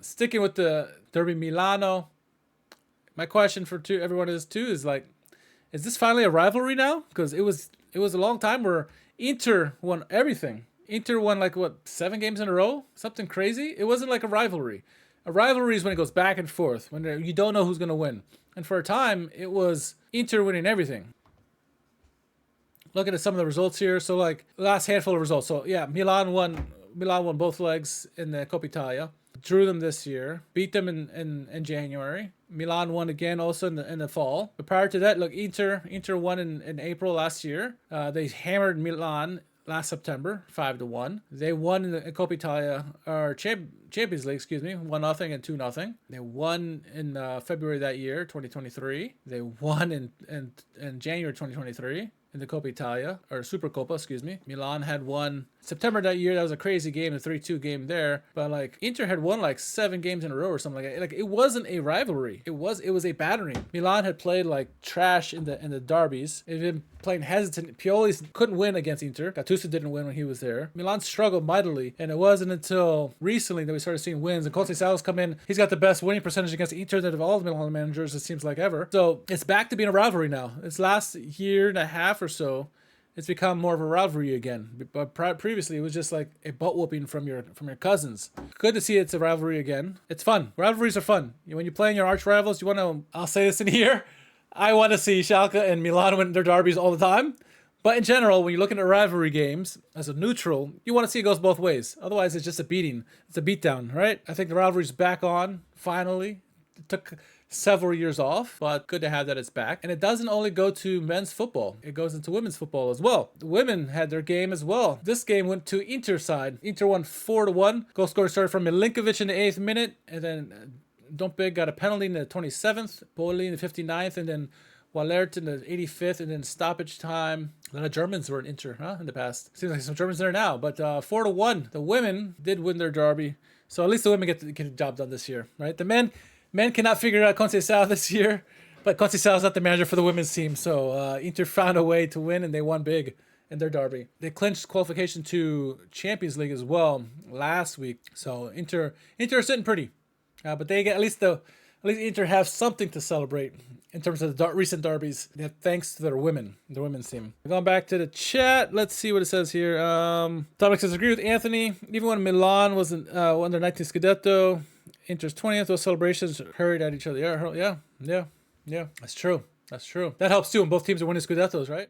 sticking with the Derby Milano, my question for everyone is like, is this finally a rivalry now? Because it was a long time where Inter won everything. Inter won like what 7 games in a row, something crazy. It wasn't like a rivalry. A rivalry is when it goes back and forth, when you don't know who's gonna win. And for a time, it was Inter winning everything. Looking at some of the results here, so like last handful of results. So yeah, Milan won both legs in the Coppa Italia. Drew them this year, beat them in January. Milan won again also in the fall. But prior to that, look, Inter won in April last year. They hammered Milan last September 5-1. They won in the Coppa Italia or Champions League, 1-0 and 2-0. They won in February that year, 2023. They won in January 2023. In the Coppa Italia, or Supercoppa, Milan had won September that year. That was a crazy game, a 3-2 game there. But like Inter had won like 7 games in a row or something like that. Like it wasn't a rivalry. It was a battering. Milan had played like trash in the derbies. It had been playing hesitant. Pioli couldn't win against Inter. Gattuso didn't win when he was there. Milan struggled mightily, and it wasn't until recently that we started seeing wins. And Conceição's come in. He's got the best winning percentage against Inter of all the Milan managers, it seems like, ever. So it's back to being a rivalry now. It's last year and a half or so, it's become more of a rivalry again. But previously, it was just like a butt whooping from your cousins. Good to see it's a rivalry again. It's fun. Rivalries are fun. When you play in your arch rivals, you want to. I'll say this in here. I want to see Schalke and Milan win their derbies all the time. But in general, when you're looking at rivalry games as a neutral, you want to see it goes both ways. Otherwise, it's just a beating. It's a beatdown, right? I think the rivalry's back on finally. It took several years off, but good to have that it's back. And it doesn't only go to men's football, it goes into women's football as well. The women had their game as well. This game went to Inter side. Inter won 4-1. Goal scorer started from Milinkovic in the 8th minute, and then Dompig got a penalty in the 27th, Poli in the 59th, and then Wallert in the 85th, and then stoppage time. A lot of Germans were in Inter, in the past. Seems like some Germans there now, but 4-1. The women did win their derby, so at least the women get the job done this year, right? The men cannot figure out Conceição this year, but Conceição's not the manager for the women's team, so Inter found a way to win, and they won big in their derby. They clinched qualification to Champions League as well last week, so Inter are sitting pretty, but they get at least Inter have something to celebrate in terms of the recent derbies, thanks to their women's team. Going back to the chat, let's see what it says here. Dominic says, agree with Anthony. Even when Milan won their 19th Scudetto, Inter's 20th, those celebrations hurried at each other. Yeah. That's true. That helps too when both teams are winning Scudettos, right?